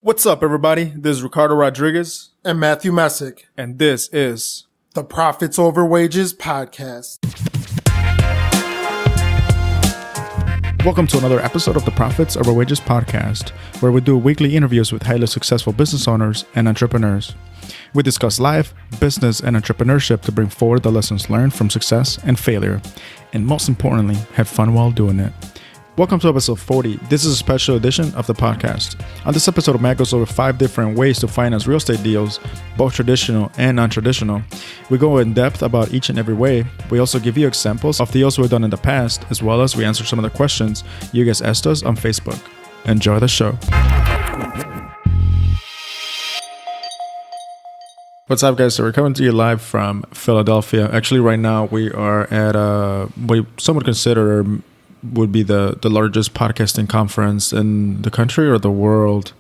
What's up, everybody? This is Ricardo Rodriguez. And Matthew Messick. And this is the Profits Over Wages podcast. Welcome to another episode of the Profits Over Wages podcast, where we do weekly interviews with highly successful business owners and entrepreneurs. We discuss life, business, and entrepreneurship to bring forward the lessons learned from success and failure, and most importantly, have fun while doing it. Welcome to episode 40. This is a special edition of the podcast. On this episode, Matt goes over 5 different ways to finance real estate deals, both traditional and non-traditional. We go in depth about each and every way. We also give you examples of deals we've done in the past, as well as we answer some of the questions you guys asked us on Facebook. Enjoy the show. What's up, guys? So we're coming to you live from Philadelphia. Actually, right now we are at what some would consider would be the largest podcasting conference in the country or the world.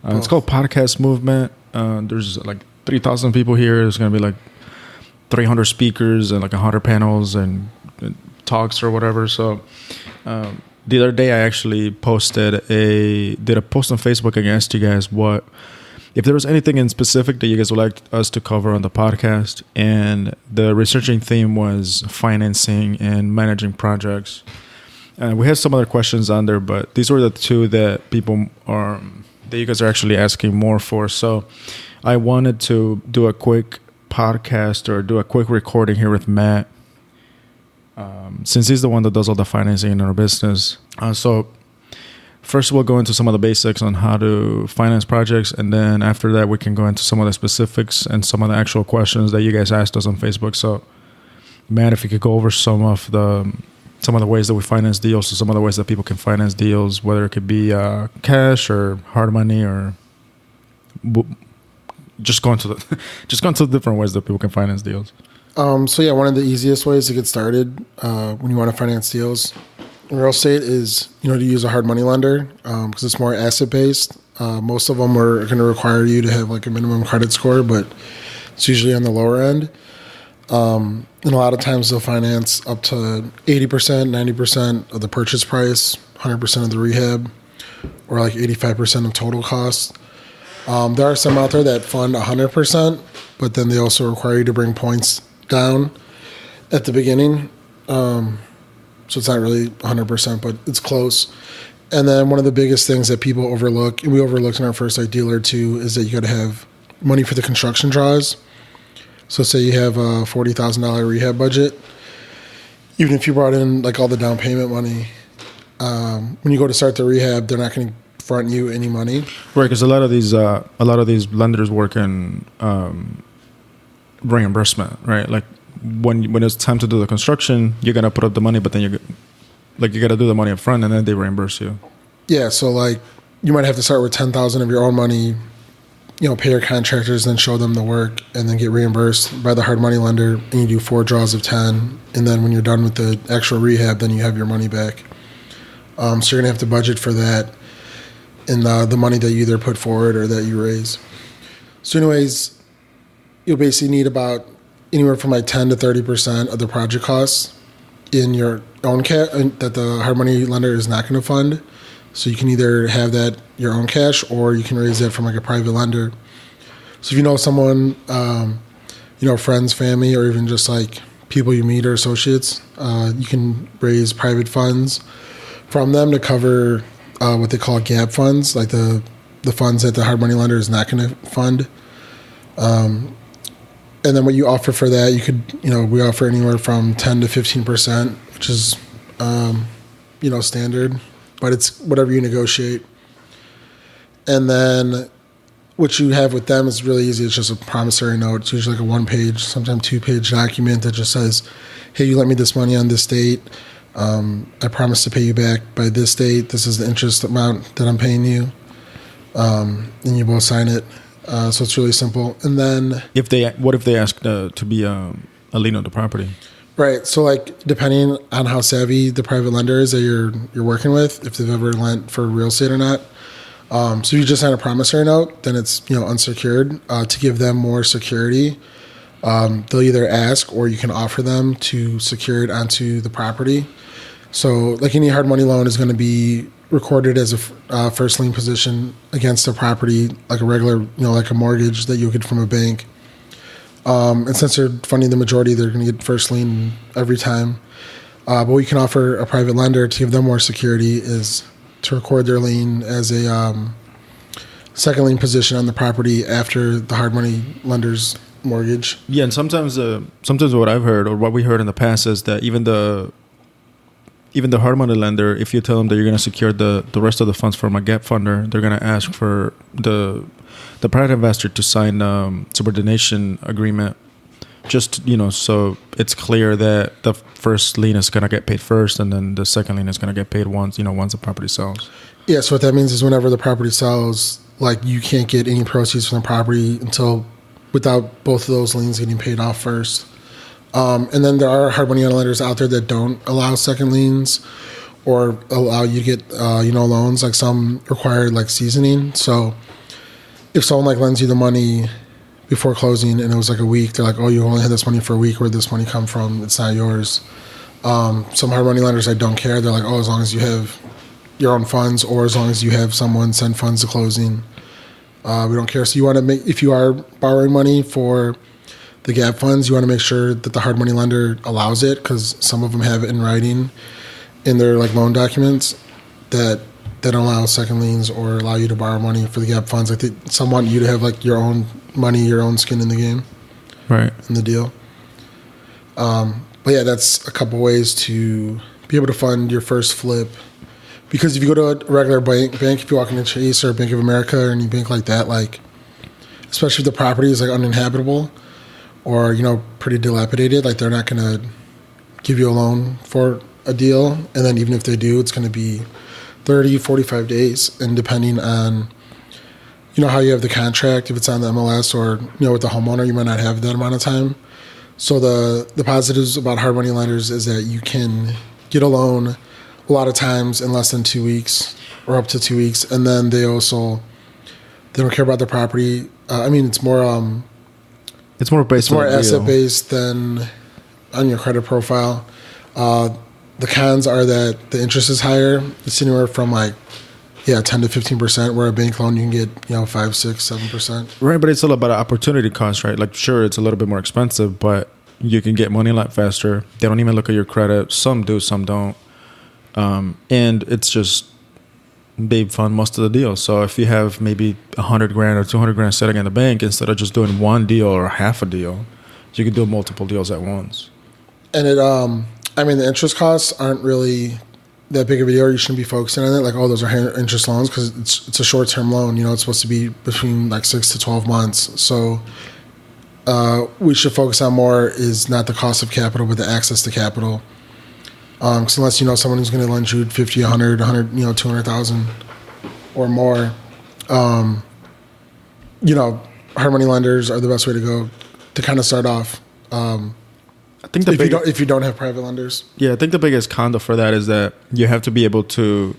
It's called Podcast Movement. There's like 3,000 people here. There's going to be like 300 speakers and like 100 panels and talks or whatever. So the other day I actually did a post on Facebook and asked you guys if there was anything in specific that you guys would like us to cover on the podcast. And the researching theme was financing and managing projects. We had some other questions on there, but these were the 2 that that you guys are actually asking more for. So I wanted to do a quick podcast or do a quick recording here with Matt, since he's the one that does all the financing in our business. So first we'll go into some of the basics on how to finance projects, and then after that we can go into some of the specifics and some of the actual questions that you guys asked us on Facebook. So Matt, if you could go over some of the ways that we finance deals, so some of the ways that people can finance deals, whether it could be cash or hard money, or just going to the different ways that people can finance deals. One of the easiest ways to get started when you want to finance deals in real estate is to use a hard money lender because it's more asset based. Most of them are going to require you to have like a minimum credit score, but it's usually on the lower end. And a lot of times they'll finance up to 80%, 90% of the purchase price, 100% of the rehab, or like 85% of total costs. There are some out there that fund 100%, but then they also require you to bring points down at the beginning. So it's not really 100%, but it's close. And then one of the biggest things that people overlook, and we overlooked in our first deal or two, is that you got to have money for the construction draws. So say you have a $40,000 rehab budget, even if you brought in like all the down payment money, when you go to start the rehab, they're not going to front you any money. Right, because a lot of these lenders work in reimbursement, right? Like when it's time to do the construction, you're gonna put up the money, but then you got to do the money up front, and then they reimburse you. Yeah, so like you might have to start with $10,000 of your own money. Pay your contractors, then show them the work, and then get reimbursed by the hard money lender, and you do 4 draws of 10, and then when you're done with the actual rehab, then you have your money back. So you're going to have to budget for that in the money that you either put forward or that you raise. So anyways, you'll basically need about anywhere from like 10 to 30% of the project costs in your own cash that the hard money lender is not going to fund. So you can either have that your own cash, or you can raise that from like a private lender. So if you know someone, friends, family, or even just like people you meet or associates, you can raise private funds from them to cover what they call gap funds, like the funds that the hard money lender is not going to fund. And then what you offer for that, you could, we offer anywhere from 10 to 15%, which is, standard. But it's whatever you negotiate. And then what you have with them is really easy. It's just a promissory note. It's usually like a 1-page, sometimes 2-page document that just says, hey, you lent me this money on this date. I promise to pay you back by this date. This is the interest amount that I'm paying you. And you both sign it. So it's really simple. And then what if they ask to be a lien on the property? Right. So like depending on how savvy the private lender is that you're working with, if they've ever lent for real estate or not. So if you just sign a promissory note, then it's unsecured. To give them more security, they'll either ask or you can offer them to secure it onto the property. So like any hard money loan is going to be recorded as a first lien position against a property, like a regular, like a mortgage that you get from a bank. And since they're funding the majority, they're going to get first lien every time. But we can offer a private lender to give them more security is to record their lien as a second lien position on the property after the hard money lender's mortgage. Yeah, and sometimes what I've heard or what we heard in the past is that even the hard money lender, if you tell them that you're going to secure the rest of the funds from a gap funder, they're going to ask for the private investor to sign subordination agreement, just so it's clear that the first lien is going to get paid first, and then the second lien is going to get paid once the property sells. Yeah. So what that means is whenever the property sells, like you can't get any proceeds from the property without both of those liens getting paid off first. And then there are hard money lenders out there that don't allow second liens or allow you to get loans. Like some require like seasoning. So if someone like lends you the money before closing and it was like a week, they're like, oh, you only had this money for a week. Where'd this money come from? It's not yours. Some hard money lenders that don't care, they're like, oh, as long as you have your own funds or as long as you have someone send funds to closing, we don't care. So you want to if you are borrowing money for the gap funds, you want to make sure that the hard money lender allows it, because some of them have it in writing in their like loan documents that don't allow second liens or allow you to borrow money for the gap funds. Like some want you to have like your own money, your own skin in the game, right? In the deal. But yeah, that's a couple ways to be able to fund your first flip. Because if you go to a regular bank, if you walk into Chase or Bank of America or any bank like that, like especially if the property is like uninhabitable or pretty dilapidated, like they're not going to give you a loan for a deal. And then even if they do, it's going to be 30, 45 days. And depending on how you have the contract, if it's on the MLS or with the homeowner, you might not have that amount of time. So the positives about hard money lenders is that you can get a loan a lot of times in less than 2 weeks or up to 2 weeks. And then they don't care about the property. It's more based more asset based than on your credit profile. The cons are that the interest is higher. It's anywhere from 10 to 15%, where a bank loan you can get 5, 6, 7%. Right, but it's all about opportunity cost, right? Like sure, it's a little bit more expensive, but you can get money a lot faster. They don't even look at your credit. Some do, some don't. And it's just they fund most of the deals. So if you have maybe $100,000 or $200,000 sitting in the bank, instead of just doing one deal or half a deal, you can do multiple deals at once. And the interest costs aren't really that big of a deal. You shouldn't be focusing on it. Like, oh, those are interest loans, because it's a short-term loan. It's supposed to be between 6 to 12 months. So we should focus on more is not the cost of capital, but the access to capital. Because unless someone who's going to lend you 50, 100, 200,000 or more, hard money lenders are the best way to go to kind of start off. I think if you don't have private lenders. Yeah, I think the biggest con for that is that you have to be able to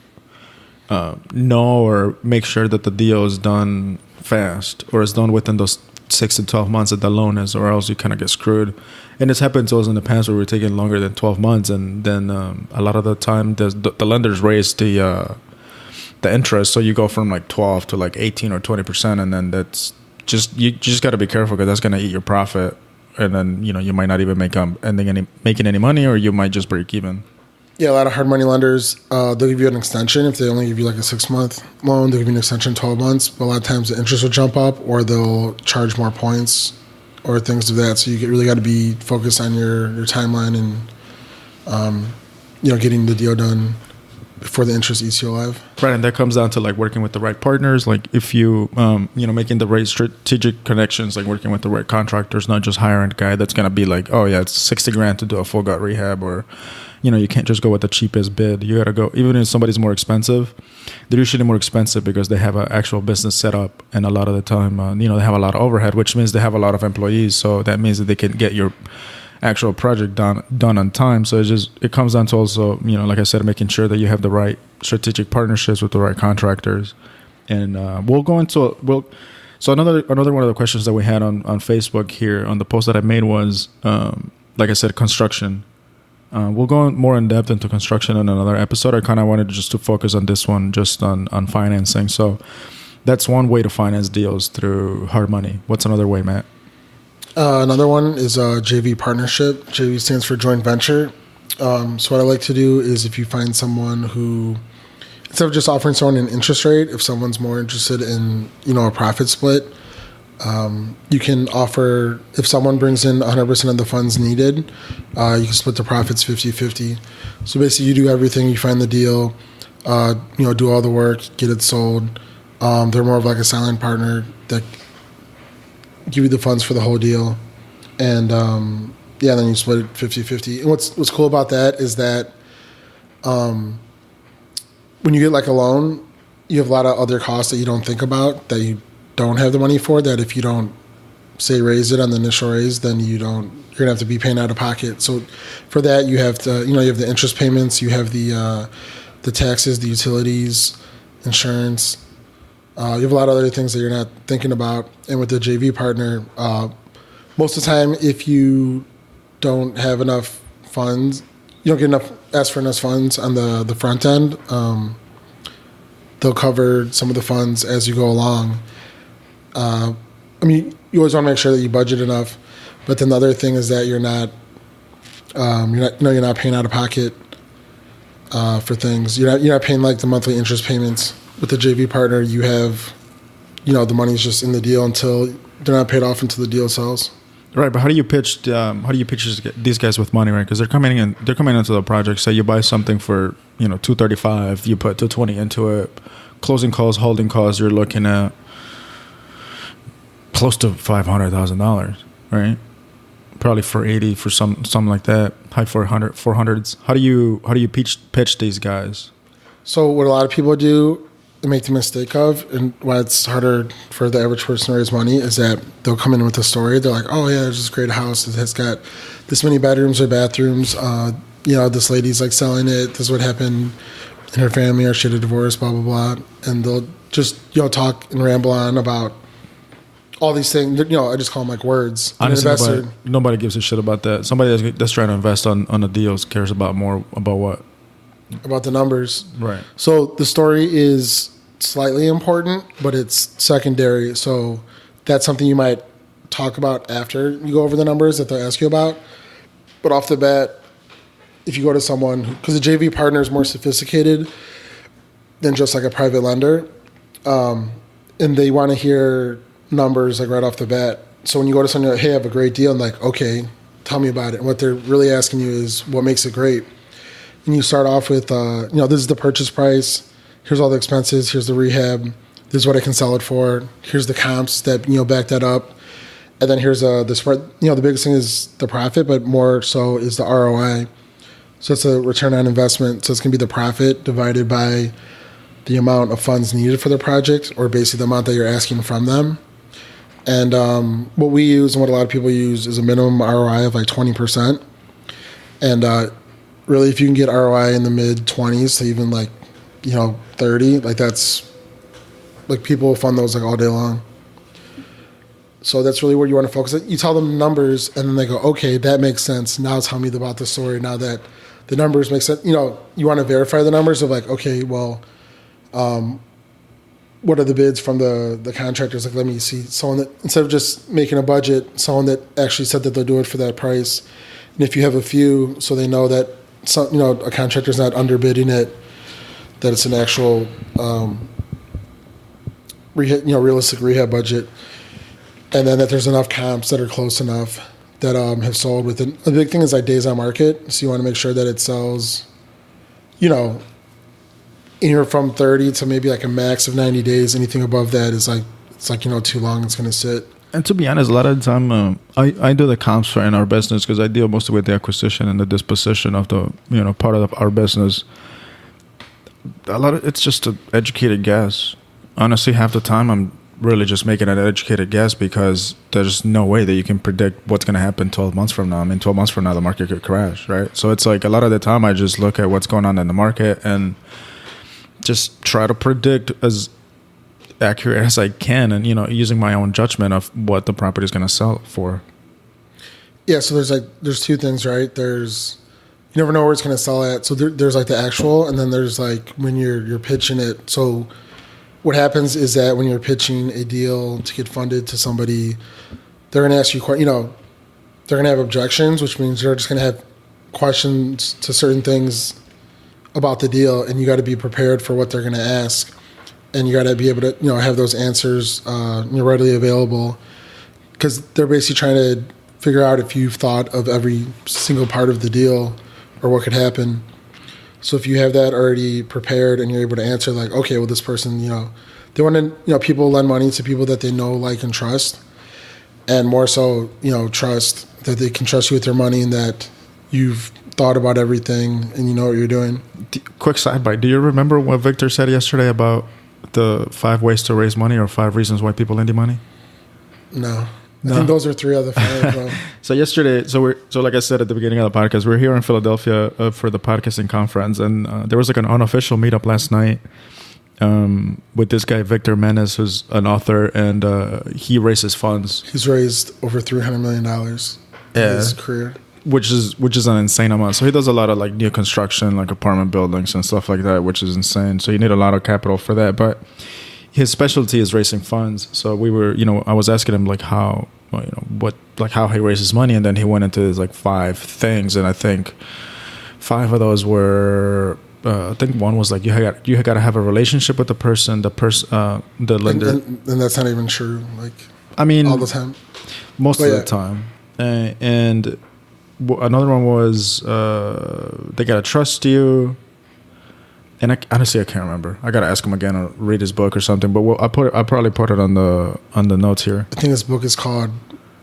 know or make sure that the deal is done fast or is done within those 6 to 12 months that the loan is, or else you kind of get screwed. And it's happened to us in the past where we're taking longer than 12 months, and then a lot of the time the lenders raise the interest, so you go from 12 to 18 or 20%, and then that's you just got to be careful, because that's going to eat your profit, and then you might not even making any money, or you might just break even. Yeah, a lot of hard money lenders, they'll give you an extension. If they only give you a 6-month loan, they'll give you an extension 12 months. But a lot of times the interest will jump up, or they'll charge more points or things of that. So you really got to be focused on your timeline and, getting the deal done before the interest eats you alive. Right, and that comes down to working with the right partners. If you, making the right strategic connections, working with the right contractors, not just hiring a guy that's going to be oh yeah, it's $60,000 to do a full gut rehab, or you can't just go with the cheapest bid. You got to go, even if somebody's more expensive, they're usually more expensive because they have an actual business set up. And a lot of the time, they have a lot of overhead, which means they have a lot of employees. So that means that they can get your actual project done on time. So it comes down to also, like I said, making sure that you have the right strategic partnerships with the right contractors. And so another one of the questions that we had on Facebook here on the post that I made was, like I said, construction. We'll go more in depth into construction in another episode. I kind of wanted just to focus on this one, just on financing. So that's one way to finance deals, through hard money. What's another way, Matt? Another one is a JV partnership. JV stands for joint venture. So what I like to do is, if you find someone who, instead of just offering someone an interest rate, if someone's more interested in, a profit split, you can offer, if someone brings in 100% of the funds needed, you can split the profits 50-50. So basically you do everything, you find the deal, do all the work, get it sold. They're more of like a silent partner that give you the funds for the whole deal. And then you split it 50-50. And what's cool about that is that when you get like a loan, you have a lot of other costs that you don't think about, that you don't have the money for, that if you don't, say, raise it on the initial raise, then you're gonna have to be paying out of pocket. So for that, you have to, you have the interest payments, you have the taxes, the utilities, insurance. You have a lot of other things that you're not thinking about. And with the JV partner, most of the time, if you don't have enough funds, you don't ask for enough funds on the front end, they'll cover some of the funds as you go along. You always want to make sure that you budget enough, but then the other thing is that you're not paying out of pocket for things. You're not paying like the monthly interest payments. With the JV partner, you have, the money's just in the deal until they're not paid off until the deal sells. Right, but how do you pitch these guys with money, right? Because they're coming into the project. Say you buy something for $235, you put $220 into it. Closing costs, holding costs, you're looking at close to $500,000, right? Probably $480 for something like that. High 400s. How do you pitch these guys? So what a lot of people do, they make the mistake of, and why it's harder for the average person to raise money, is that they'll come in with a story. They're like, oh yeah, there's this great house. It has got this many bedrooms or bathrooms. This lady's like selling it. This is what happened in her family, or she had a divorce, blah, blah, blah. And they'll just, talk and ramble on about all these things. I just call them like words. Honestly, nobody gives a shit about that. Somebody that's trying to invest on the deals cares about more about what? About the numbers. Right. So the story is slightly important, but it's secondary. So that's something you might talk about after you go over the numbers that they'll ask you about. But off the bat, if you go to someone, because the JV partner is more sophisticated than just like a private lender, and they want to hear numbers like right off the bat. So when you go to someone, hey, I have a great deal, and like, okay, tell me about it. And what they're really asking you is what makes it great. And you start off with, this is the purchase price. Here's all the expenses. Here's the rehab. This is what I can sell it for. Here's the comps that, back that up. And then here's the spread. The biggest thing is the profit, but more so is the ROI. So it's a return on investment. So it's going to be the profit divided by the amount of funds needed for the project, or basically the amount that you're asking from them. And what we use and what a lot of people use is a minimum ROI of like 20%. And really, if you can get ROI in the mid-20s to even like, 30, like that's, like people will fund those like all day long. So that's really where you want to focus. You tell them numbers, and then they go, okay, that makes sense. Now tell me about the story. Now that the numbers make sense, you want to verify the numbers of like, okay, well, what are the bids from the contractors? Like, let me see someone that, instead of just making a budget, someone that actually said that they'll do it for that price. And if you have a few, so they know that a contractor's not underbidding it, that it's an actual realistic rehab budget, and then that there's enough comps that are close enough that have sold within. The big thing is like days on market, so you want to make sure that it sells, anywhere from 30 to maybe like a max of 90 days. Anything above that is like, it's like, too long, it's going to sit. And to be honest, a lot of the time, I do the comps in our business because I deal mostly with the acquisition and the disposition of the, part of our business. It's just an educated guess. Honestly, half the time I'm really just making an educated guess because there's no way that you can predict what's going to happen 12 months from now. 12 months from now, the market could crash, right? So it's like a lot of the time I just look at what's going on in the market and just try to predict as accurate as I can, and using my own judgment of what the property is going to sell for. Yeah, so there's two things, right? There's you never know where it's going to sell at. So there's like the actual, and then there's like when you're pitching it. So what happens is that when you're pitching a deal to get funded to somebody, they're going to ask you, they're going to have objections, which means they're just going to have questions to certain things about the deal, and you got to be prepared for what they're going to ask, and you got to be able to have those answers readily available, because they're basically trying to figure out if you've thought of every single part of the deal or what could happen. So if you have that already prepared and you're able to answer, like, okay, well, this person, they want to, people lend money to people that they know, like, and trust, and more so, trust that they can trust you with their money and that you've thought about everything and you know what you're doing. Quick sidebite. Do you remember what Victor said yesterday about the 5 ways to raise money or 5 reasons why people lend you money? No. I think those are 3 out of the 5. So yesterday, so like I said at the beginning of the podcast, we're here in Philadelphia for the podcasting conference, and there was like an unofficial meetup last night with this guy Victor Menace, who's an author, and he raises funds. He's raised over $300 million in his career, which is an insane amount. So he does a lot of like new construction, like apartment buildings and stuff like that, which is insane. So you need a lot of capital for that, but his specialty is raising funds. So we were, I was asking him like how, how he raises money, and then he went into his like 5 things, and I think 5 of those were, I think one was like you got to have a relationship with the person, the lender, and that's not even true. Like, I mean, all the time, most of the time, and another one was they got to trust you. And honestly, I can't remember. I gotta ask him again or read his book or something. But I probably put it on the notes here. I think this book is called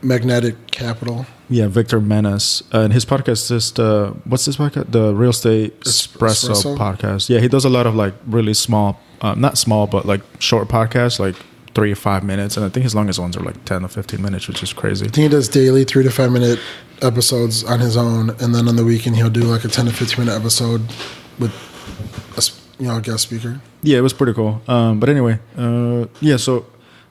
Magnetic Capital. Yeah, Victor Menace, and his podcast is what's this podcast? The Real Estate Espresso podcast. Yeah, he does a lot of like really small, not small, but like short podcasts, like 3 or 5 minutes, and I think his longest ones are like 10 or 15 minutes, which is crazy. I think he does daily 3 to 5 minute episodes on his own, and then on the weekend he'll do like a 10 to 15 minute episode with a guest speaker. Yeah, it was pretty cool. But anyway, so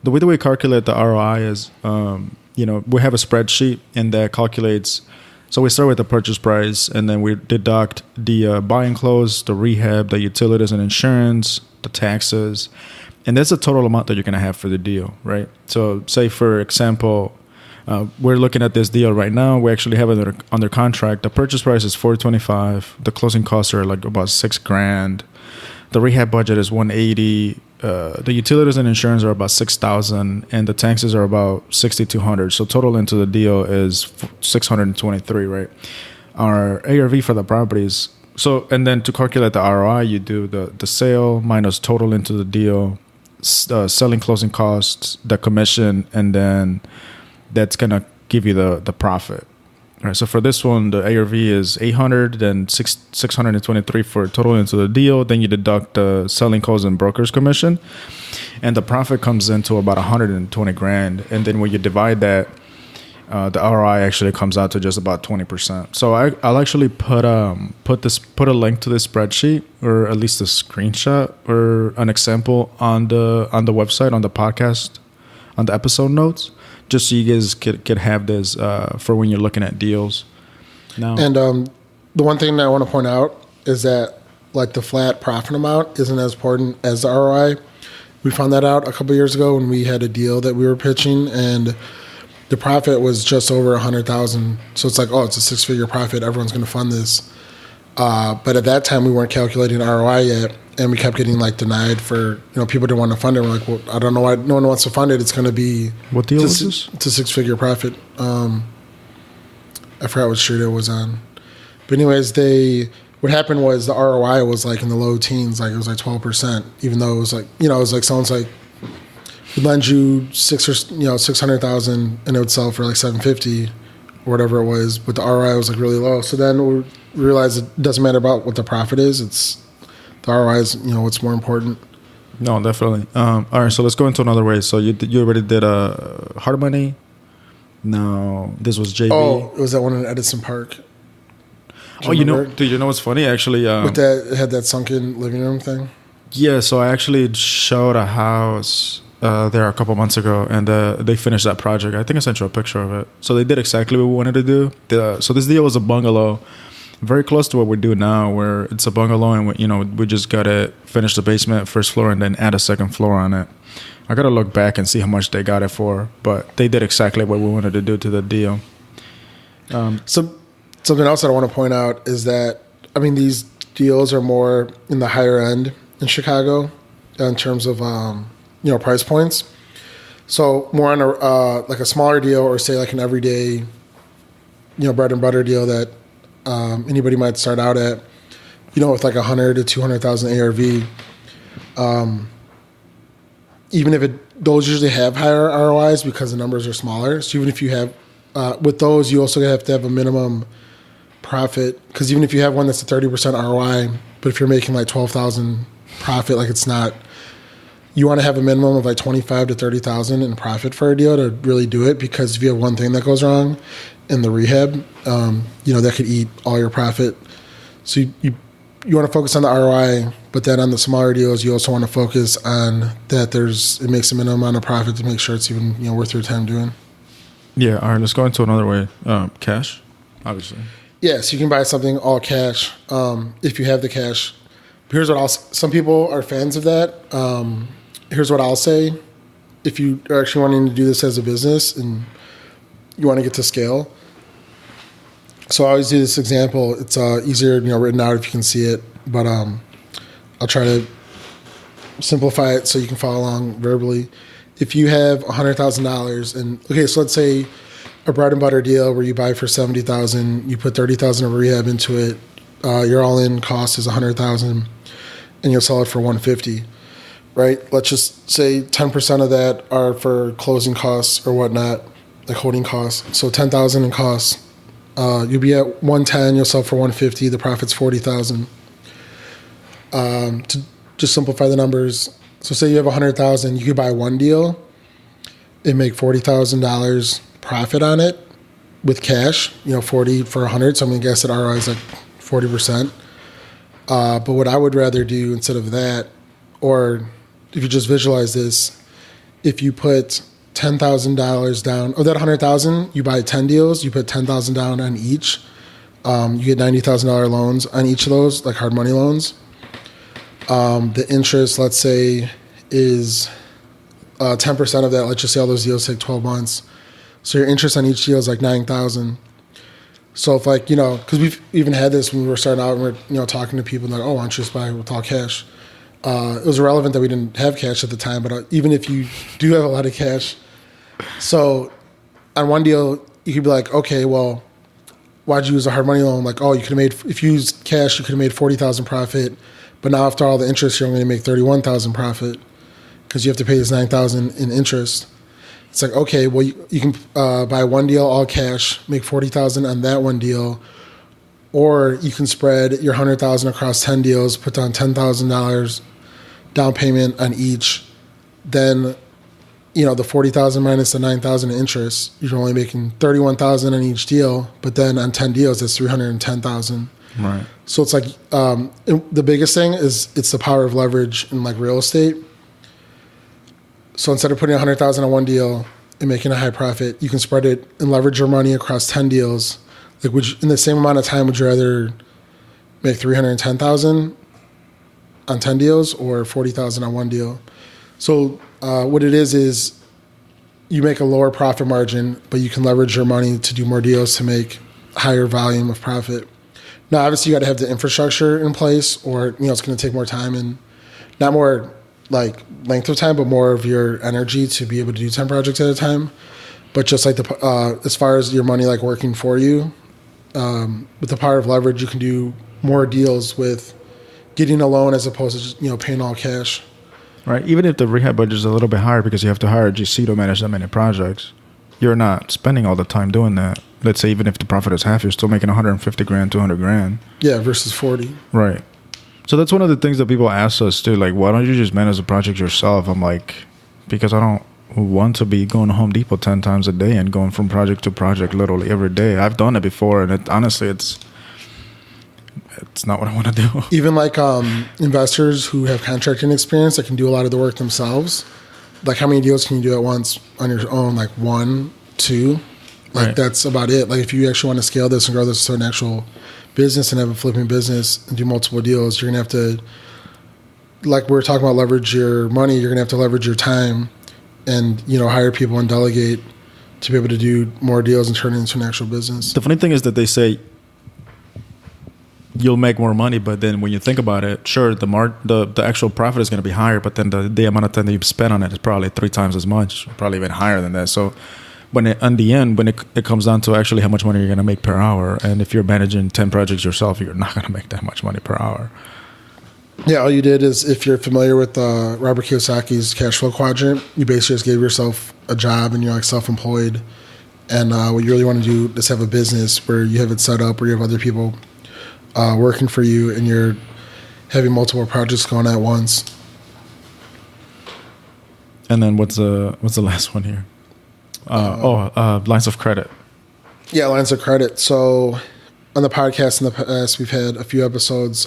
the way we calculate the ROI is, we have a spreadsheet, and that calculates. So we start with the purchase price, and then we deduct the buy and close, the rehab, the utilities and insurance, the taxes, and that's the total amount that you're going to have for the deal, right? So say, for example, we're looking at this deal right now. We actually have it under contract. The purchase price is $425. The closing costs are like about $6,000. The rehab budget is $180. The utilities and insurance are about $6,000, and the taxes are about $6,200. So total into the deal is $623, right? Our ARV for the properties. So, and then to calculate the ROI, you do the sale minus total into the deal, selling closing costs, the commission, and then that's gonna give you the profit. All right, so for this one, the ARV is 800, then 623 for total into the deal. Then you deduct the selling costs and broker's commission, and the profit comes into about $120,000. And then when you divide that, the ROI actually comes out to just about 20%. So I'll actually put a link to this spreadsheet, or at least a screenshot or an example on the website, on the podcast, on the episode notes, just so you guys could have this for when you're looking at deals. Now, and the one thing that I want to point out is that like the flat profit amount isn't as important as the ROI. We found that out a couple of years ago when we had a deal that we were pitching, and the profit was just over $100,000. So it's like, oh, it's a 6-figure profit. Everyone's going to fund this. But at that time, we weren't calculating ROI yet, and we kept getting like denied for, people didn't want to fund it. We're like, well, I don't know why no one wants to fund it. It's going to be, what deal was this? It's a 6-figure profit. I forgot what street it was on. But anyways, what happened was the ROI was like in the low teens, like it was like 12%, even though it was like, it was like someone's like, would lend you $600,000 and it would sell for like $750 or whatever it was, but the ROI was like really low. So then we realized it doesn't matter about what the profit is; it's the ROI is what's more important. No, definitely. All right, so let's go into another way. So you already did hard money. No, this was JB. Oh, it was that one in Edison Park. Dude, you know what's funny actually? With that, it had that sunken living room thing. Yeah, so I actually showed a house there a couple months ago, and they finished that project. I think I sent you a picture of it. So they did exactly what we wanted to do. So this deal was a bungalow, very close to what we do now, where it's a bungalow and we just gotta finish the basement, first floor, and then add a second floor on it. I gotta look back and see how much they got it for, but they did exactly what we wanted to do to the deal. Something else that I want to point out is that, I mean, these deals are more in the higher end in Chicago in terms of price points. So more on like a smaller deal, or say like an everyday bread and butter deal that anybody might start out at, with like 100 to 200,000 ARV. Even if those usually have higher ROIs because the numbers are smaller. So even if you have with those, you also have to have a minimum profit, because even if you have one that's a 30% ROI, but if you're making like 12,000 profit, like it's not. You want to have a minimum of like 25 to 30,000 in profit for a deal to really do it, because if you have one thing that goes wrong in the rehab, that could eat all your profit. So you want to focus on the ROI, but then on the smaller deals, you also want to focus on that it makes a minimum amount of profit to make sure it's even worth your time doing. Yeah. All right. Let's go into another way. Cash, obviously. Yeah. So you can buy something all cash if you have the cash. Here's what some people are fans of that. Here's what I'll say. If you are actually wanting to do this as a business and you want to get to scale. So I always do this example. It's easier, written out if you can see it, but I'll try to simplify it so you can follow along verbally. If you have $100,000 and so let's say a bread and butter deal where you buy for $70,000, you put $30,000 of rehab into it, your all-in cost is $100,000, and you'll sell it for $150,000. Right? Let's just say 10% of that are for closing costs or whatnot, like holding costs. So $10,000 in costs. You'll be at $110,000, you'll sell for $150,000, the profit's $40,000. To just simplify the numbers, so say you have $100,000, you could buy one deal and make $40,000 profit on it with cash, 40 for 100. So I'm going to guess that ROI is like 40%. But what I would rather do instead of that, or if you just visualize this, if you put $10,000 down, of that $100,000, you buy 10 deals, you put $10,000 down on each. You get $90,000 loans on each of those, like hard money loans. The interest, let's say, is 10% of that. Let's just say all those deals take 12 months. So your interest on each deal is like $9,000. So if because we've even had this when we were starting out and we're talking to people like, oh, why don't you just buy with all cash? It was irrelevant that we didn't have cash at the time, but even if you do have a lot of cash, so on one deal, you could be like, okay, well, why'd you use a hard money loan? Like, oh, you could have made, if you used cash, you could have made $40,000 profit, but now after all the interest, you're only going to make $31,000 profit because you have to pay this $9,000 in interest. It's like, okay, well, you can buy one deal all cash, make $40,000 on that one deal, or you can spread your $100,000 across 10 deals, put down $10,000 down payment on each. Then, the $40,000 minus the $9,000 in interest, you're only making $31,000 on each deal. But then on 10 deals, it's $310,000. Right. So it's like the biggest thing is it's the power of leverage in like real estate. So instead of putting $100,000 on one deal and making a high profit, you can spread it and leverage your money across 10 deals. Like, in the same amount of time, would you rather make $310,000 on 10 deals or $40,000 on one deal? So what it is you make a lower profit margin, but you can leverage your money to do more deals to make higher volume of profit. Now, obviously, you got to have the infrastructure in place, or it's going to take more time and not more like length of time, but more of your energy to be able to do 10 projects at a time. But just like as far as your money like working for you, with the power of leverage, you can do more deals with getting a loan as opposed to just paying all cash. Right. Even if the rehab budget is a little bit higher because you have to hire a GC to manage that many projects, you're not spending all the time doing that. Let's say even if the profit is half, you're still making $150,000, $200,000. Yeah, versus 40. Right. So that's one of the things that people ask us too. Like, why don't you just manage the project yourself? I'm like, because I don't want to be going to Home Depot 10 times a day and going from project to project literally every day. I've done it before, and honestly, it's not what I want to do. Even like investors who have contracting experience that can do a lot of the work themselves. Like, how many deals can you do at once on your own? Like 1, 2? Like, right. That's about it. Like, if you actually want to scale this and grow this to an actual business and have a flipping business and do multiple deals, you're going to have to, like we were talking about, leverage your money. You're going to have to leverage your time and, hire people and delegate to be able to do more deals and turn it into an actual business. The funny thing is that they say you'll make more money, but then when you think about it, sure, the actual profit is going to be higher, but then the amount of time that you spend on it is probably 3 times as much, probably even higher than that. So in the end, when it comes down to actually how much money you're going to make per hour, and if you're managing 10 projects yourself, you're not going to make that much money per hour. Yeah, all you did is, if you're familiar with Robert Kiyosaki's cash flow quadrant, you basically just gave yourself a job and you're like self-employed. And what you really want to do is have a business where you have it set up, where you have other people working for you, and you're having multiple projects going at once. And then what's the last one here? Lines of credit. Yeah, lines of credit. So on the podcast in the past, we've had a few episodes.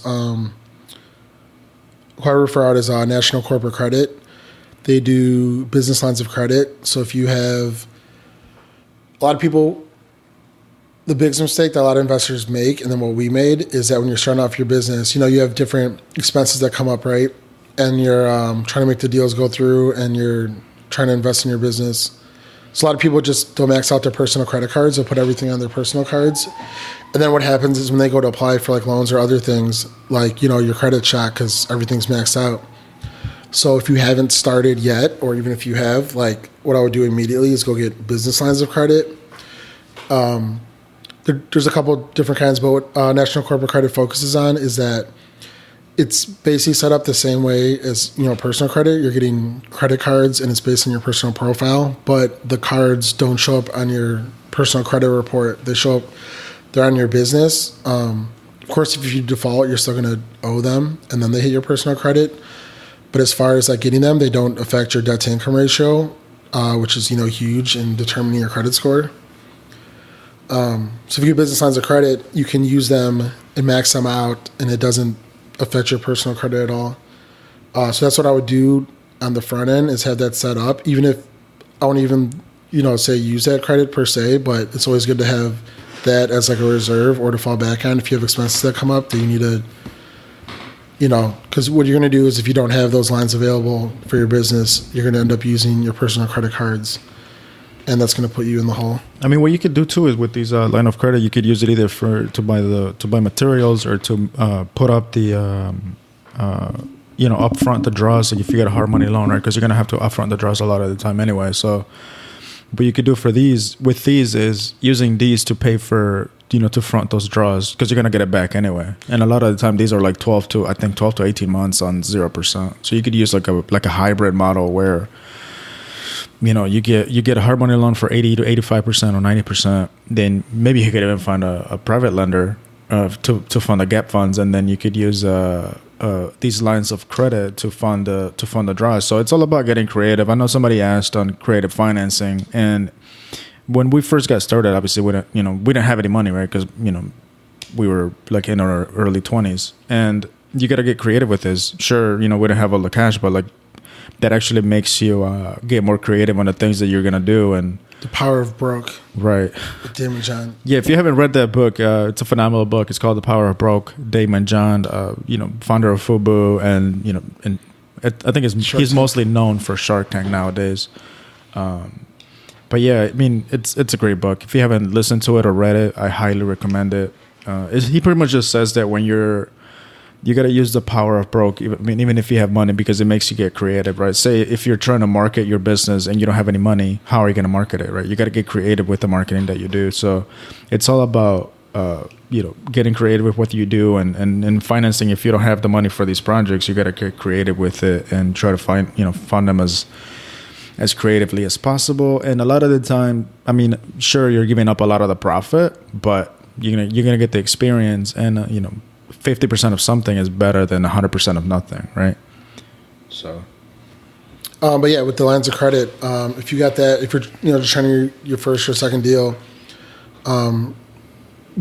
Who I refer out as National Corporate Credit. They do business lines of credit. So if you have a lot of people, the biggest mistake that a lot of investors make, and then what we made, is that when you're starting off your business, you have different expenses that come up, right? And you're trying to make the deals go through, and you're trying to invest in your business. So a lot of people just don't max out their personal credit cards. They'll put everything on their personal cards. And then what happens is when they go to apply for like loans or other things, like, your credit shot because everything's maxed out. So if you haven't started yet, or even if you have, like, what I would do immediately is go get business lines of credit. There's a couple different kinds, but what National Corporate Credit focuses on is that it's basically set up the same way as, personal credit. You're getting credit cards and it's based on your personal profile, but the cards don't show up on your personal credit report. They're on your business. Of course, if you default, you're still going to owe them, and then they hit your personal credit. But as far as like getting them, they don't affect your debt to income ratio, which is, huge in determining your credit score. So if you get business lines of credit, you can use them and max them out, and it doesn't affect your personal credit at all. So that's what I would do on the front end, is have that set up, even if I won't even, say use that credit per se, but it's always good to have that as like a reserve or to fall back on if you have expenses that come up that you need to, because what you're going to do is, if you don't have those lines available for your business, you're going to end up using your personal credit cards, and that's going to put you in the hole. I mean, what you could do too is with these line of credit, you could use it either to buy materials, or to put up the upfront the draws. So if you get a hard money loan, right, because you're going to have to upfront the draws a lot of the time anyway. So what you could do for these is using these to pay for, to front those draws, because you're going to get it back anyway. And a lot of the time, these are like 12 to 18 months on 0%. So you could use like a hybrid model where, you get a hard money loan for 80 to 85% or 90%. Then maybe you could even find a private lender to fund the gap funds, and then you could use these lines of credit to fund the draws. So it's all about getting creative. I know somebody asked on creative financing, and when we first got started, obviously we didn't have any money, right? Because we were like in our early 20s, and you got to get creative with this. Sure, we didn't have all the cash, but like that actually makes you get more creative on the things that you're gonna do. And The Power of Broke, right? With Daymond John. Yeah, if you haven't read that book, it's a phenomenal book. It's called The Power of Broke. Daymond John, founder of FUBU, and I think he's mostly known for Shark Tank nowadays. But yeah, I mean, it's a great book. If you haven't listened to it or read it, I highly recommend it. He pretty much just says that when you got to use the power of broke. I mean, even if you have money, because it makes you get creative, right? Say if you're trying to market your business and you don't have any money, how are you going to market it, right? You got to get creative with the marketing that you do. So it's all about, getting creative with what you do, and financing. If you don't have the money for these projects, you got to get creative with it and try to fund them as creatively as possible. And a lot of the time, I mean, sure, you're giving up a lot of the profit, but you're gonna get the experience, and 50% of something is better than 100% of nothing, right? So, but yeah, with the lines of credit, if you got that, if you're just trying your first or second deal, you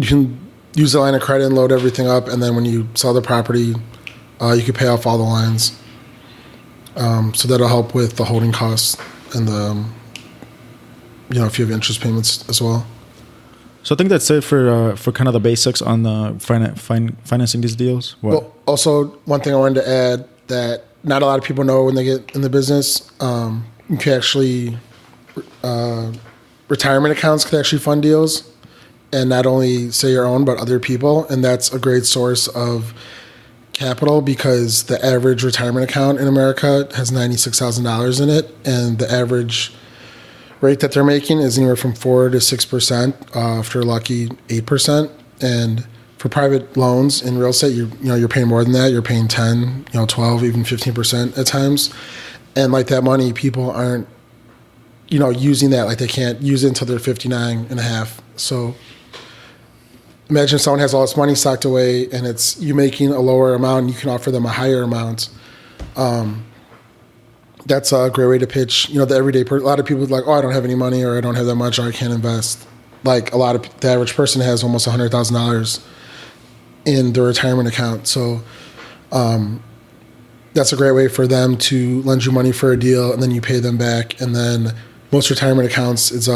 can use the line of credit and load everything up, and then when you sell the property, you can pay off all the lines. So that'll help with the holding costs and the, if you have interest payments as well. So I think that's it for kind of the basics on the financing these deals. What? Well, also one thing I wanted to add that not a lot of people know when they get in the business, you can actually retirement accounts can actually fund deals, and not only say your own but other people, and that's a great source of capital because the average retirement account in America has $96,000 in it, and the average rate that they're making is anywhere from 4 to 6%, if you're lucky 8%. And for private loans in real estate, you're paying more than that. You're paying 10, 12, even 15% at times. And like that money, people aren't, using that. Like they can't use it until they're 59 and a half. So imagine someone has all this money stocked away and it's you making a lower amount and you can offer them a higher amount. That's a great way to pitch. The everyday person. A lot of people are like, oh, I don't have any money, or I don't have that much, or I can't invest. Like the average person has almost $100,000 in their retirement account. So that's a great way for them to lend you money for a deal, and then you pay them back. And then most retirement accounts, it's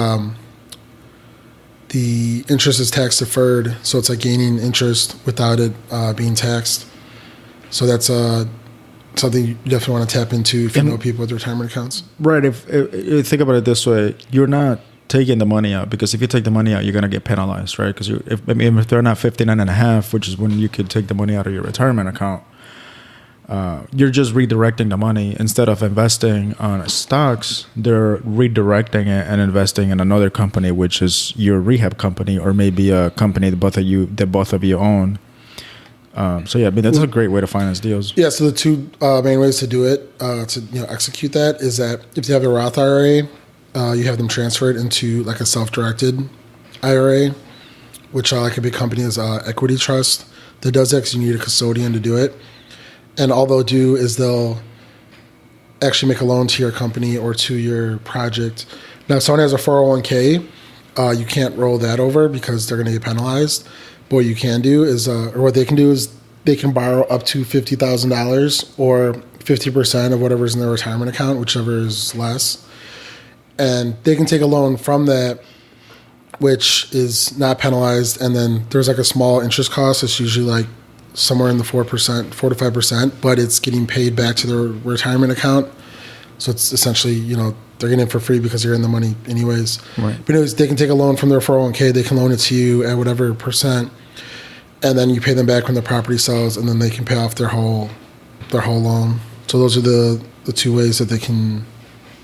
the interest is tax deferred, so it's like gaining interest without it being taxed. So that's something you definitely want to tap into if you know people with retirement accounts. Right. If you think about it this way, you're not taking the money out, because if you take the money out, you're going to get penalized, right? Because if they're not 59 and a half, which is when you could take the money out of your retirement account, you're just redirecting the money. Instead of investing on stocks, they're redirecting it and investing in another company, which is your rehab company, or maybe a company that both of you own. So yeah, that's a great way to finance deals. Yeah. So the two main ways to do it, to execute that, is that if you have a Roth IRA, you have them transfer it into like a self-directed IRA, which like a big company is Equity Trust that does that, because you need a custodian to do it. And all they'll do is they'll actually make a loan to your company or to your project. Now, if someone has a 401k, you can't roll that over because they're going to get penalized. But what you can do is, or what they can do is, they can borrow up to $50,000 or 50% of whatever's in their retirement account, whichever is less. And they can take a loan from that, which is not penalized. And then there's like a small interest cost. It's usually like somewhere in the 4% to 5%, but it's getting paid back to their retirement account. So it's essentially, they're getting it for free because they're in the money anyways. Right. But anyways, they can take a loan from their 401k. They can loan it to you at whatever percent, and then you pay them back when the property sells, and then they can pay off their whole loan. So those are the two ways that they can,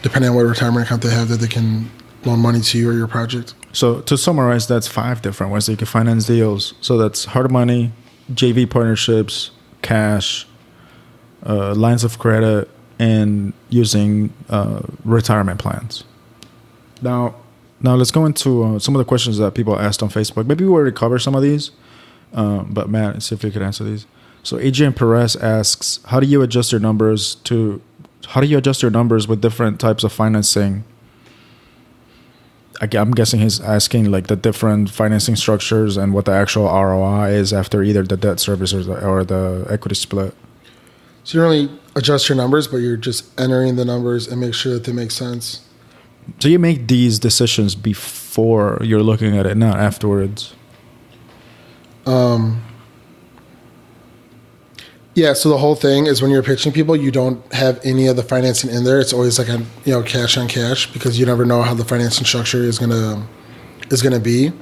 depending on what retirement account they have, that they can loan money to you or your project. So to summarize, that's 5 different ways that you can finance deals. So that's hard money, JV partnerships, cash, lines of credit, and using retirement plans. Now let's go into some of the questions that people asked on Facebook. Maybe we already covered some of these, but Matt, see if you could answer these. So Adrian Perez asks, how do you adjust your numbers with different types of financing? I'm guessing he's asking like the different financing structures and what the actual ROI is after either the debt service or the equity split. So you don't really adjust your numbers, but you're just entering the numbers and make sure that they make sense. So you make these decisions before you're looking at it, not afterwards. Yeah, so the whole thing is when you're pitching people, you don't have any of the financing in there. It's always like a cash on cash, because you never know how the financing structure is gonna be.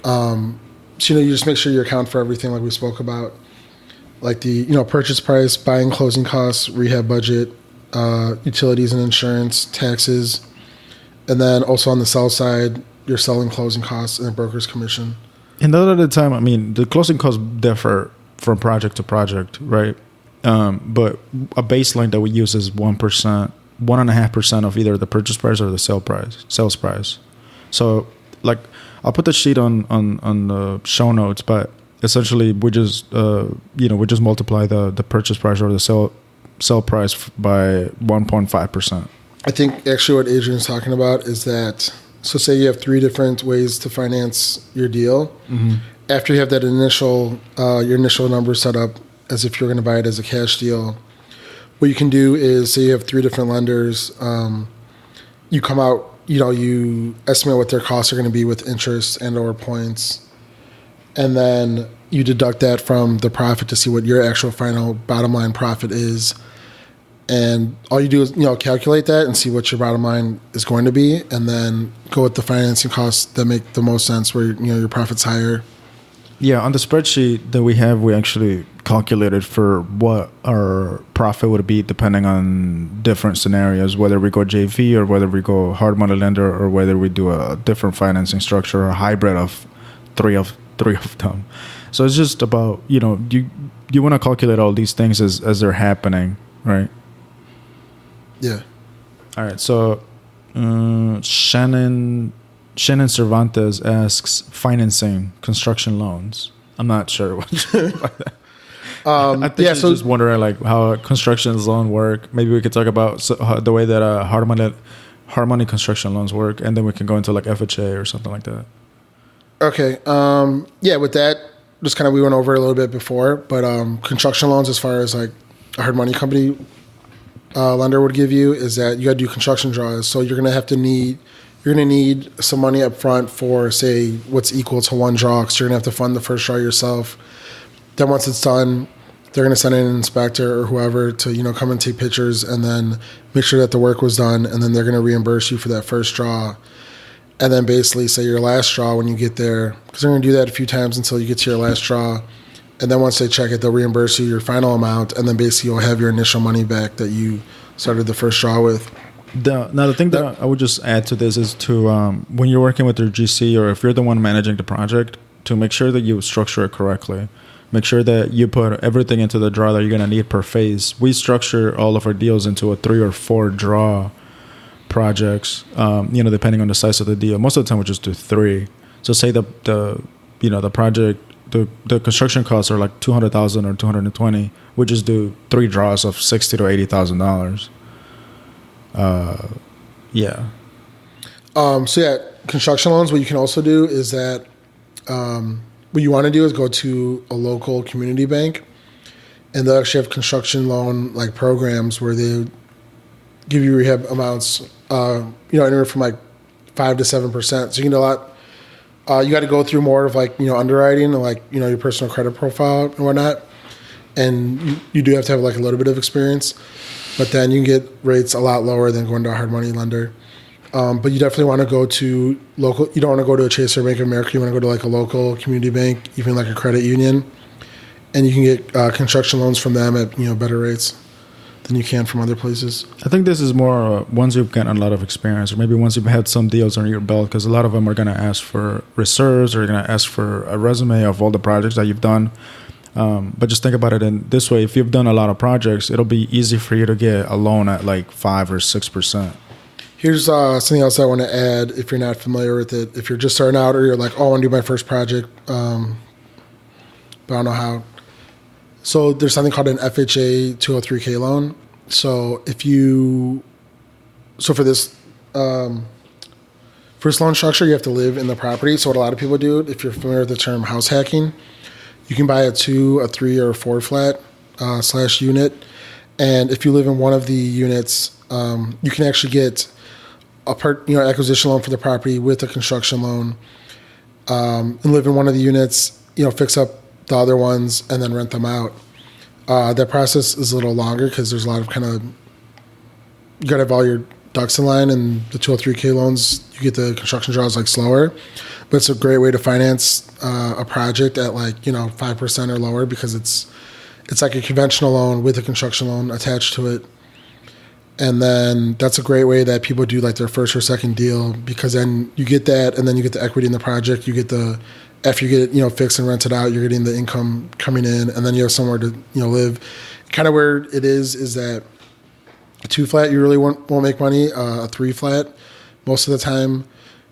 So you just make sure you account for everything like we spoke about, like the purchase price, buying closing costs, rehab budget, utilities and insurance, taxes, and then also on the sell side, your selling closing costs and the broker's commission. And a lot of the time, the closing costs differ from project to project, right? But a baseline that we use is 1%, 1.5% of either the purchase price or the sales price. So, like, I'll put the sheet on the show notes, but essentially we just multiply the purchase price or the sell price by 1.5%. I think actually what Adrian's talking about is that, so say you have 3 different ways to finance your deal. Mm-hmm. After you have that your initial number set up as if you're going to buy it as a cash deal, what you can do is, say you have 3 different lenders, you come out you estimate what their costs are going to be with interest and or points, and then you deduct that from the profit to see what your actual final bottom line profit is. And all you do is, calculate that and see what your bottom line is going to be, and then go with the financing costs that make the most sense where, your profit's higher. Yeah, on the spreadsheet that we have, we actually calculated for what our profit would be depending on different scenarios, whether we go JV or whether we go hard money lender or whether we do a different financing structure or a hybrid of three of them. So it's just about, you want to calculate all these things as they're happening, right? Yeah. All right. So Shannon Cervantes asks, financing construction loans. I'm not sure what you mean by that. I think she's just wondering how a construction loan work. Maybe we could talk about the way that hard money construction loans work, and then we can go into FHA or something like that. Okay. With that, just kind of we went over it a little bit before, but construction loans, as far as a hard money company lender would give you, is that you got to do construction draws. So you're going to need some money up front for, say, what's equal to one draw, because you're going to have to fund the first draw yourself. Then once it's done, they're going to send in an inspector or whoever to, come and take pictures and then make sure that the work was done, and then they're going to reimburse you for that first draw. And then basically say your last draw when you get there, because they're going to do that a few times until you get to your last draw. And then once they check it, they'll reimburse you your final amount, and then basically you'll have your initial money back that you started the first draw with. The thing that I would just add to this is to, when you're working with your GC, or if you're the one managing the project, to make sure that you structure it correctly. Make sure that you put everything into the draw that you're going to need per phase. We structure all of our deals into a 3 or 4 draw projects, depending on the size of the deal. Most of the time we just do 3. So say the project, the construction costs are $200,000 or $220. We just do 3 draws of $60,000 to $80,000. Construction loans. What you can also do is that what you want to do is go to a local community bank, and they'll actually have construction loan programs where they give you rehab amounts, anywhere from 5 to 7%. So you can do a lot. You got to go through more of underwriting and your personal credit profile and whatnot, and you do have to have a little bit of experience, but then you can get rates a lot lower than going to a hard money lender. But you definitely want to go to local. You don't want to go to a Chase or Bank of America. You want to go to a local community bank, even a credit union, and you can get construction loans from them at better rates than you can from other places. I think this is more once you've gotten a lot of experience, or maybe once you've had some deals under your belt, because a lot of them are going to ask for reserves, or you're going to ask for a resume of all the projects that you've done. But just think about it in this way: if you've done a lot of projects, it'll be easy for you to get a loan at 5 or 6%. Here's something else I want to add if you're not familiar with it. If you're just starting out, or you're I want to do my first project, but I don't know how. So there's something called an FHA 203K loan. So for this first loan structure, you have to live in the property. So what a lot of people do, if you're familiar with the term house hacking, you can buy a 2, a 3, or a 4 flat / unit. And if you live in one of the units, you can actually get acquisition loan for the property with a construction loan, and live in one of the units, fix up the other ones and then rent them out. That process is a little longer because there's a lot of you got to have all your ducks in line, and the 203K loans, you get the construction draws slower, but it's a great way to finance a project at 5% or lower, because it's a conventional loan with a construction loan attached to it. And then that's a great way that people do their first or second deal, because then you get that, and then you get the equity in the project. You get after you get it, fixed and rented out, you're getting the income coming in, and then you have somewhere to, live. Kind of where it is that a 2 flat, you really won't make money. A 3 flat, most of the time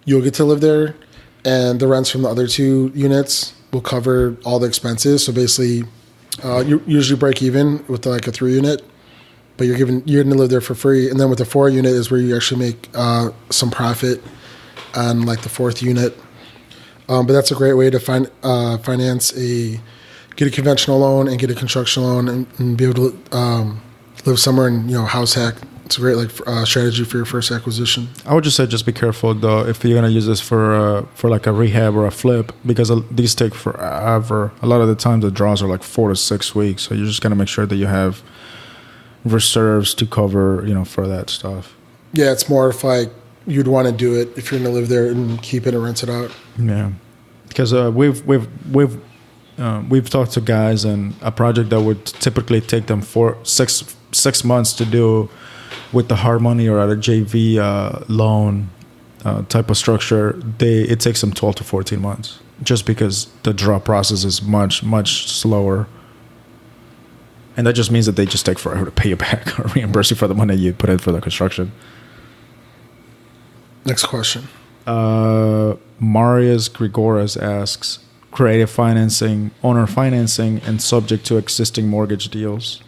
you'll get to live there, and the rents from the other 2 units will cover all the expenses. So basically, you usually break even with a 3 unit. But you're going to live there for free. And then with the 4 unit is where you actually make some profit on the 4th unit. But that's a great way to finance get a conventional loan and get a construction loan, and be able to live somewhere and house hack It's a great strategy for your first acquisition. I would just say just be careful though if you're gonna use this for like a rehab or a flip, because these take forever. A lot of the time the draws are like 4 to 6 weeks, so you're just gonna make sure that you have reserves to cover, for that stuff. Yeah, it's more if like you'd want to do it if you're gonna live there and keep it and rent it out. Yeah, because we've talked to guys, and a project that would typically take them 6 months to do with the hard money or at a JV loan type of structure, it takes them 12 to 14 months just because the draw process is much, much slower. And that just means that they just take forever to pay you back or reimburse you for the money you put in for the construction. Next question. Marius Grigoras asks, creative financing, owner financing, and subject to existing mortgage deals.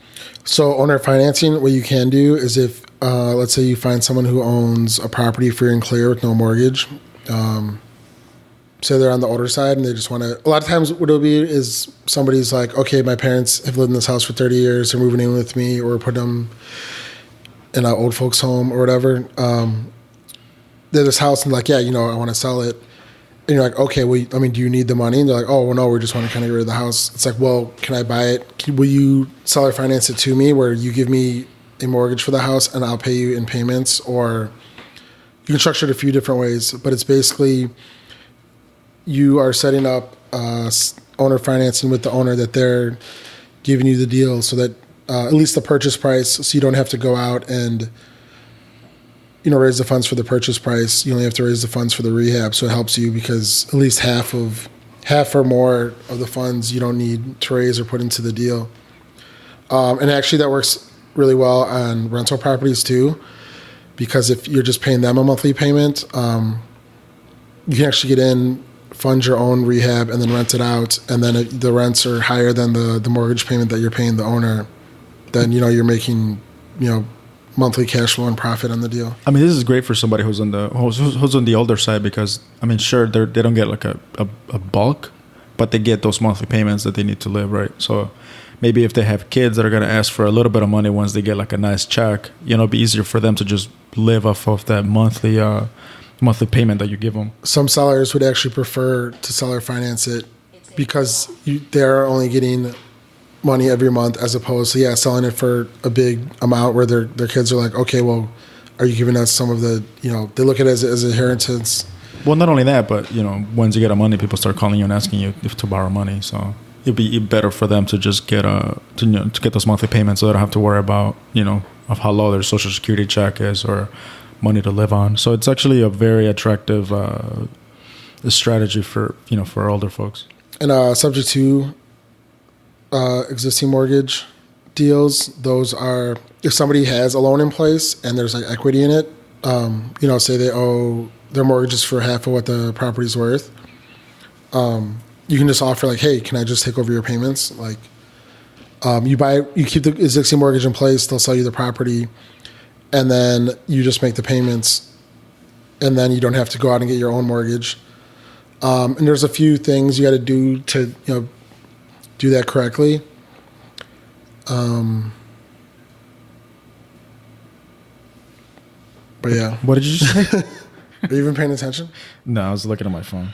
So owner financing, what you can do is if, let's say you find someone who owns a property free and clear with no mortgage, say they're on the older side and they just want to, a lot of times what it'll be is somebody's like, okay, my parents have lived in this house for 30 years, they're moving in with me, or put them in an old folks home or whatever. They're this house and like, yeah, I want to sell it. And you're like, okay, well, do you need the money? And they're like, oh, well, no, we just want to kind of get rid of the house. It's like, well, can I buy it? Will you seller finance it to me where you give me a mortgage for the house and I'll pay you in payments? Or you can structure it a few different ways, but it's basically you are setting up owner financing with the owner that they're giving you the deal so that at least the purchase price, so you don't have to go out and raise the funds for the purchase price. You only have to raise the funds for the rehab. So it helps you because at least half or more of the funds you don't need to raise or put into the deal. And actually that works really well on rental properties too, because if you're just paying them a monthly payment, you can actually get in, fund your own rehab and then rent it out. And then the rents are higher than the mortgage payment that you're paying the owner. Then, you're making, monthly cash flow and profit on the deal. This is great for somebody who's on the older side because sure they don't get like a bulk, but they get those monthly payments that they need to live, right? So maybe if they have kids that are going to ask for a little bit of money once they get like a nice check, it'll be easier for them to just live off of that monthly payment that you give them. Some sellers would actually prefer to seller finance it because they're only getting money every month as opposed to selling it for a big amount where their kids are like, okay, well, are you giving us some of the, they look at it as inheritance. Well, not only that, but once you get money, people start calling you and asking you to borrow money. So it'd be better for them to just get to get those monthly payments so they don't have to worry about of how low their social security check is or money to live on. So it's actually a very attractive strategy for for older folks. And subject to existing mortgage deals, those are if somebody has a loan in place and there's like equity in it, say they owe their mortgages for half of what the property's worth, you can just offer like, hey, can I just take over your payments? Like you keep the existing mortgage in place, they'll sell you the property, and then you just make the payments, and then you don't have to go out and get your own mortgage. And there's a few things you got to do to do that correctly. But yeah. What did you say? Are you even paying attention? No, I was looking at my phone.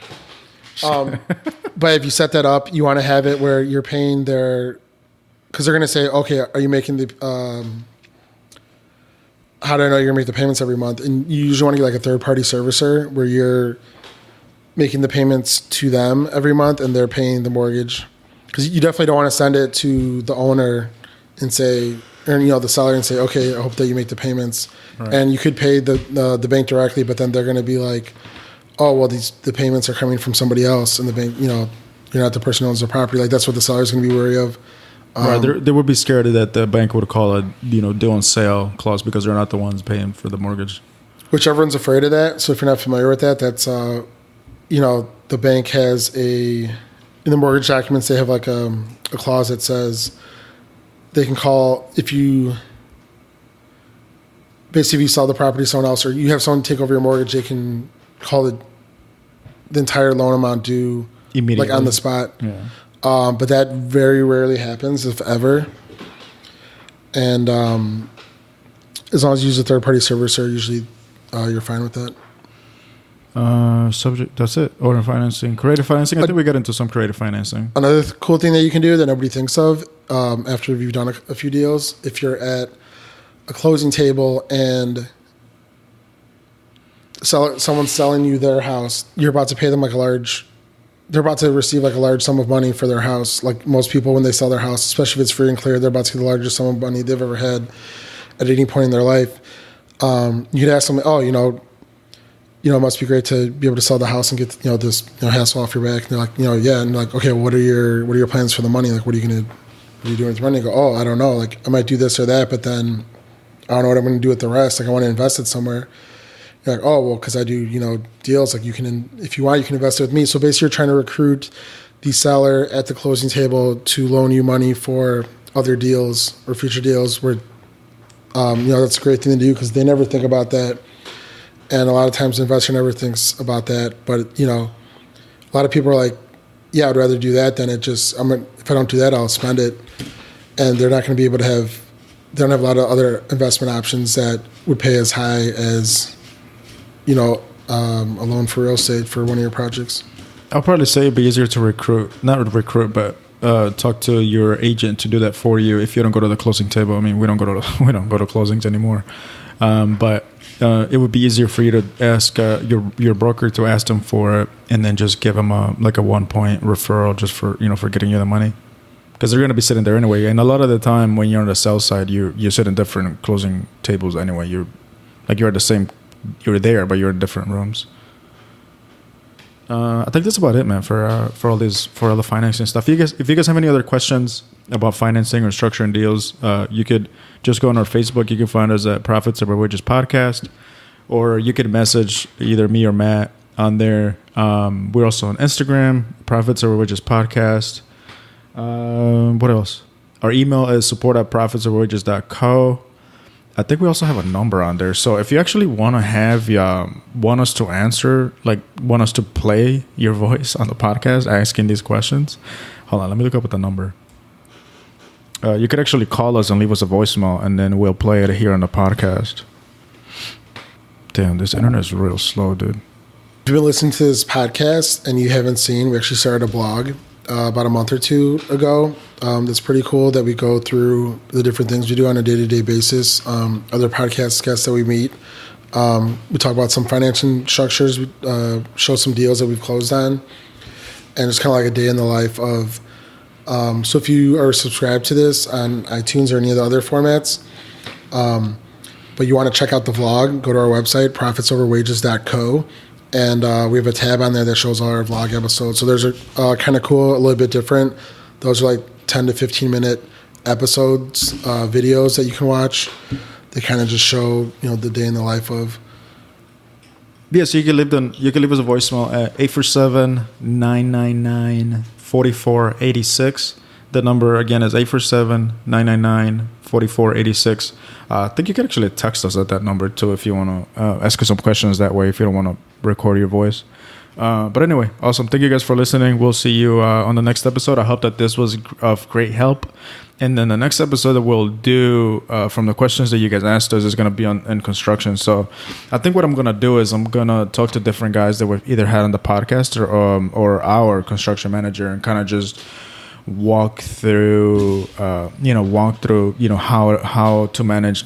But if you set that up, you want to have it where you're paying because they're going to say, okay, are you making how do I know you're going to make the payments every month? And you usually want to get like a third-party servicer where you're making the payments to them every month and they're paying the mortgage. Because you definitely don't want to send it to the owner and say, or the seller and say, okay, I hope that you make the payments. Right. And you could pay the bank directly, but then they're going to be like, oh, well, the payments are coming from somebody else, and the bank, you're not the person who owns the property. Like that's what the seller's going to be wary of. Right, they would be scared that the bank would call a due on sale clause because they're not the ones paying for the mortgage. Which everyone's afraid of that. So if you're not familiar with that, that's the bank has in the mortgage documents they have like a clause that says they can call if you sell the property to someone else or you have someone take over your mortgage, they can call the entire loan amount due immediately, like on the spot. Yeah. But that very rarely happens, if ever. And As long as you use a third-party servicer, usually you're fine with that. Subject. That's it. Owner financing, creative financing. I think we got into some creative financing. Another cool thing that you can do that nobody thinks of after you've done a few deals, if you're at a closing table and someone's selling you their house, you're about to pay them they're about to receive like a large sum of money for their house. Like most people, when they sell their house, especially if it's free and clear, they're about to get the largest sum of money they've ever had at any point in their life. You could ask them, it must be great to be able to sell the house and get this hassle off your back. And they're like, yeah. And like, okay, what are your plans for the money? Like, what are you doing with the money? You go, I don't know. Like, I might do this or that, but then I don't know what I'm going to do with the rest. Like, I want to invest it somewhere. You're like, oh, well, because I do deals. Like, you can, if you want, you can invest it with me. So basically, you're trying to recruit the seller at the closing table to loan you money for other deals or future deals. Where that's a great thing to do because they never think about that. And a lot of times the investor never thinks about that. But, a lot of people are like, yeah, I'd rather do that than if I don't do that, I'll spend it. And they're not going to be able to they don't have a lot of other investment options that would pay as high as, a loan for real estate for one of your projects. I'll probably say it'd be easier to but talk to your agent to do that for you if you don't go to the closing table. I mean, we don't go to closings anymore. But it would be easier for you to ask your broker to ask them for it, and then just give them a 1-point referral just for getting you the money, because they're going to be sitting there anyway. And a lot of the time when you're on the sell side, you sit in different closing tables anyway. You're at the same, you're there, but you're in different rooms. I think that's about it, man, for all the financing stuff. If you guys have any other questions about financing or structuring deals, you could just go on our Facebook. You can find us at Profits Over Wages Podcast, or you could message either me or Matt on there. We're also on Instagram, Profits Over Wages Podcast. What else? Our email is support@profitsoverwages.co. I think we also have a number on there. So if you actually want us to answer, want us to play your voice on the podcast asking these questions, hold on, let me look up the number. You could actually call us and leave us a voicemail, and then we'll play it here on the podcast. Damn, this internet is real slow, dude. If you've been listening to this podcast and you haven't seen, we actually started a blog about a month or two ago. That's pretty cool that we go through the different things we do on a day-to-day basis. Other podcast guests that we meet. We talk about some financing structures. We show some deals that we've closed on. And it's kind of like a day in the life of... so if you are subscribed to this on iTunes or any of the other formats, but you want to check out the vlog, go to our website, profitsoverwages.co. And we have a tab on there that shows all our vlog episodes. So those are kind of cool, a little bit different. Those are 10 to 15 minute episodes, videos that you can watch. They kind of just show, the day in the life of. Yeah, so you can leave us a voicemail at 847-999-4486. The number again is 847-999-4486. I think you can actually text us at that number too if you want to ask us some questions that way, if you don't want to record your voice. But anyway, awesome. Thank you guys for listening. We'll see you on the next episode. I hope that this was of great help. And then the next episode that we'll do from the questions that you guys asked us is going to be in construction. So I think what I'm going to do is I'm going to talk to different guys that we've either had on the podcast or our construction manager, and kind of just walk through how to manage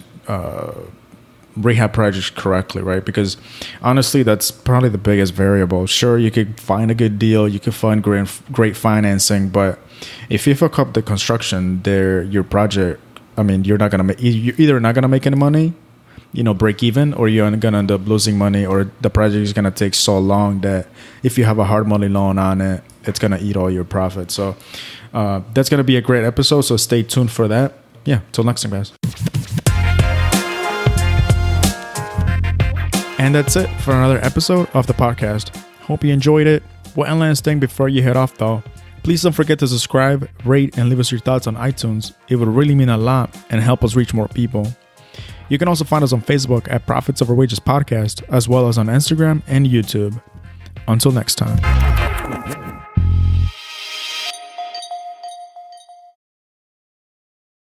rehab projects correctly, right? Because honestly, that's probably the biggest variable. Sure, you could find a good deal, you could find great financing, but if you fuck up the construction, your project, you're either not gonna make any money, break even, or you're gonna end up losing money, or the project is gonna take so long that if you have a hard money loan on it, it's gonna eat all your profit. So that's gonna be a great episode. So stay tuned for that. Yeah, till next time, guys. And that's it for another episode of the podcast. Hope you enjoyed it. One last thing before you head off, though. Please don't forget to subscribe, rate, and leave us your thoughts on iTunes. It would really mean a lot and help us reach more people. You can also find us on Facebook at Profits Over Wages Podcast, as well as on Instagram and YouTube. Until next time.